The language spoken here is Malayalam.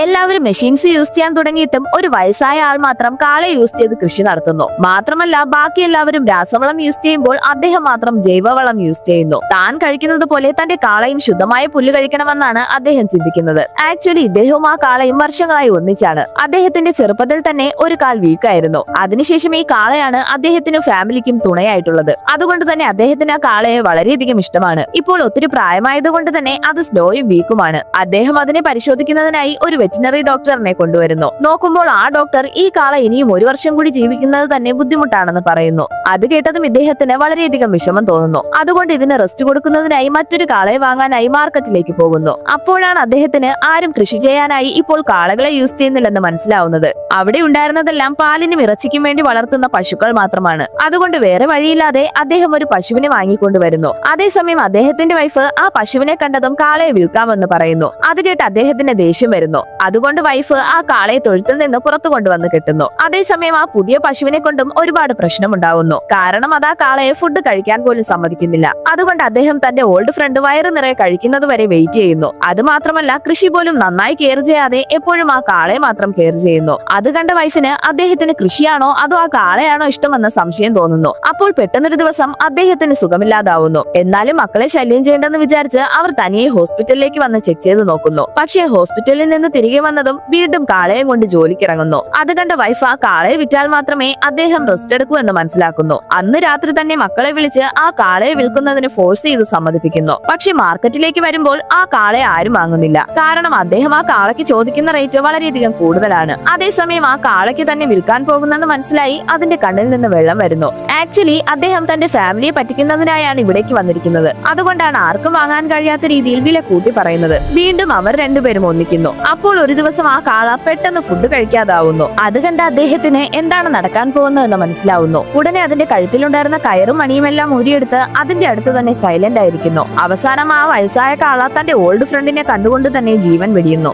എല്ലാവരും മെഷീൻസ് യൂസ് ചെയ്യാൻ തുടങ്ങിയിട്ടും ഒരു വയസ്സായ ആൾ മാത്രം കാളയെ യൂസ് ചെയ്ത് കൃഷി നടത്തുന്നു. മാത്രമല്ല ബാക്കി എല്ലാവരും രാസവളം യൂസ് ചെയ്യുമ്പോൾ അദ്ദേഹം മാത്രം ജൈവവളം യൂസ് ചെയ്യുന്നു. താൻ കഴിക്കുന്നത് പോലെ തന്റെ കാളയും ശുദ്ധമായ പുല്ല് കഴിക്കണമെന്നാണ് അദ്ദേഹം ചിന്തിക്കുന്നത്. ആക്ച്വലി ഇദ്ദേഹവും ആ കാളയും വർഷങ്ങളായി ഒന്നിച്ചാണ്. അദ്ദേഹത്തിന്റെ ചെറുപ്പത്തിൽ തന്നെ ഒരു കാൽ വീക്കായിരുന്നു. അതിനുശേഷം ഈ കാളയാണ് അദ്ദേഹത്തിനും ഫാമിലിക്കും തുണയായിട്ടുള്ളത്. അതുകൊണ്ട് തന്നെ അദ്ദേഹത്തിന് ആ കാളയെ വളരെയധികം ഇഷ്ടമാണ്. ഇപ്പോൾ ഒത്തിരി പ്രായമായതുകൊണ്ട് തന്നെ അത് സ്ലോയും വീക്കുമാണ്. അദ്ദേഹം അതിനെ പരിശോധിക്കുന്നതിനായി ഒരു വെറ്റിനറി ഡോക്ടറിനെ കൊണ്ടുവരുന്നു. നോക്കുമ്പോൾ ആ ഡോക്ടർ ഈ കാള ഇനിയും 1 വർഷം കൂടി ജീവിക്കുന്നത് തന്നെ ബുദ്ധിമുട്ടാണെന്ന് പറയുന്നു. അത് കേട്ടതും ഇദ്ദേഹത്തിന് വളരെയധികം വിഷമം തോന്നുന്നു. അതുകൊണ്ട് ഇതിന് റെസ്റ്റ് കൊടുക്കുന്നതിനായി മറ്റൊരു കാളയെ വാങ്ങാനായി മാർക്കറ്റിലേക്ക് പോകുന്നു. അപ്പോഴാണ് അദ്ദേഹത്തിന് ആരും കൃഷി ചെയ്യാനായി ഇപ്പോൾ കാളകളെ യൂസ് ചെയ്യുന്നില്ലെന്ന് മനസ്സിലാവുന്നത്. അവിടെ ഉണ്ടായിരുന്നതെല്ലാം പാലിനും ഇറച്ചിക്കും വേണ്ടി വളർത്തുന്ന പശുക്കൾ മാത്രമാണ്. അതുകൊണ്ട് വേറെ വഴിയില്ലാതെ അദ്ദേഹം ഒരു പശുവിനെ വാങ്ങിക്കൊണ്ടുവരുന്നു. അതേസമയം അദ്ദേഹത്തിന്റെ വൈഫ് ആ പശുവിനെ കണ്ടതും കാളയെ വിൽക്കാമെന്ന് പറയുന്നു. അത് കേട്ട് അദ്ദേഹത്തിന് ദേഷ്യം വരുന്നു. അതുകൊണ്ട് വൈഫ് ആ കാളയെ തൊഴുത്തിൽ നിന്ന് പുറത്തു കൊണ്ടുവന്ന് കെട്ടുന്നു. അതേസമയം ആ പുതിയ പശുവിനെ കൊണ്ടും ഒരുപാട് പ്രശ്നമുണ്ടാവുന്നു. കാരണം അത് ആ കാളയെ ഫുഡ് കഴിക്കാൻ പോലും സമ്മതിക്കുന്നില്ല. അതുകൊണ്ട് അദ്ദേഹം തന്റെ ഓൾഡ് ഫ്രണ്ട് വയറ് നിറയെ കഴിക്കുന്നത് വരെ വെയിറ്റ് ചെയ്യുന്നു. അത് മാത്രമല്ല കൃഷി പോലും നന്നായി കെയർ ചെയ്യാതെ എപ്പോഴും ആ കാളയെ മാത്രം കെയർ ചെയ്യുന്നു. അത് കണ്ട വൈഫിന് അദ്ദേഹത്തിന് കൃഷിയാണോ അതോ ആ കാളയാണോ ഇഷ്ടമെന്ന സംശയം തോന്നുന്നു. അപ്പോൾ പെട്ടെന്നൊരു ദിവസം അദ്ദേഹത്തിന് സുഖമില്ലാതാവുന്നു. എന്നാലും മക്കളെ ശല്യം ചെയ്യേണ്ടെന്ന് വിചാരിച്ച് അവർ തനിയെ ഹോസ്പിറ്റലിലേക്ക് വന്ന് ചെക്ക് ചെയ്ത് നോക്കുന്നു. പക്ഷേ ഹോസ്പിറ്റലിൽ നിന്ന് തിരികെ വന്നതും വീണ്ടും കാളയെ കൊണ്ട് ജോലിക്കിറങ്ങുന്നു. അത് കണ്ട വൈഫ് ആ കാളയെ വിറ്റാൽ മാത്രമേ അദ്ദേഹം റെസ്റ്റ് എടുക്കൂ എന്ന് മനസ്സിലാക്കുന്നു. അന്ന് രാത്രി തന്നെ മക്കളെ വിളിച്ച് ആ കാളയെ വിൽക്കുന്നതിന് ഫോഴ്സ് ചെയ്ത് സമ്മതിപ്പിക്കുന്നു. പക്ഷെ മാർക്കറ്റിലേക്ക് വരുമ്പോൾ ആ കാളയെ ആരും വാങ്ങുന്നില്ല. കാരണം അദ്ദേഹം ആ കാളയ്ക്ക് ചോദിക്കുന്ന റേറ്റ് വളരെയധികം കൂടുതലാണ്. അതേസമയം ആ കാളയ്ക്ക് തന്നെ വിൽക്കാൻ പോകുന്നെന്ന് മനസ്സിലായി അതിന്റെ കണ്ണിൽ നിന്ന് വെള്ളം വരുന്നു. ആക്ച്വലി അദ്ദേഹം തന്റെ ഫാമിലിയെ പറ്റിക്കുന്നതിനായാണ് ഇവിടേക്ക് വന്നിരിക്കുന്നത്. അതുകൊണ്ടാണ് ആർക്കും വാങ്ങാൻ കഴിയാത്ത രീതിയിൽ വില കൂട്ടി പറയുന്നത്. വീണ്ടും അവർ രണ്ടുപേരും ഒന്നിക്കുന്നു. അപ്പോൾ ഒരു ദിവസം ആ കാള പെട്ടെന്ന് ഫുഡ് കഴിക്കാതാവുന്നു. അത് കണ്ട അദ്ദേഹത്തിന് എന്താണ് നടക്കാൻ പോകുന്നതെന്ന് മനസ്സിലാവുന്നു. ഉടനെ അതിന്റെ കഴുത്തിലുണ്ടായിരുന്ന കയറും മണിയും എല്ലാം ഊരിയെടുത്ത് അതിന്റെ അടുത്ത് തന്നെ സൈലന്റ് ആയിരിക്കുന്നു. അവസാനം ആ വയസ്സായ കാള തന്റെ ഓൾഡ് ഫ്രണ്ടിനെ കണ്ടുകൊണ്ട് തന്നെ ജീവൻ വെടിയുന്നു.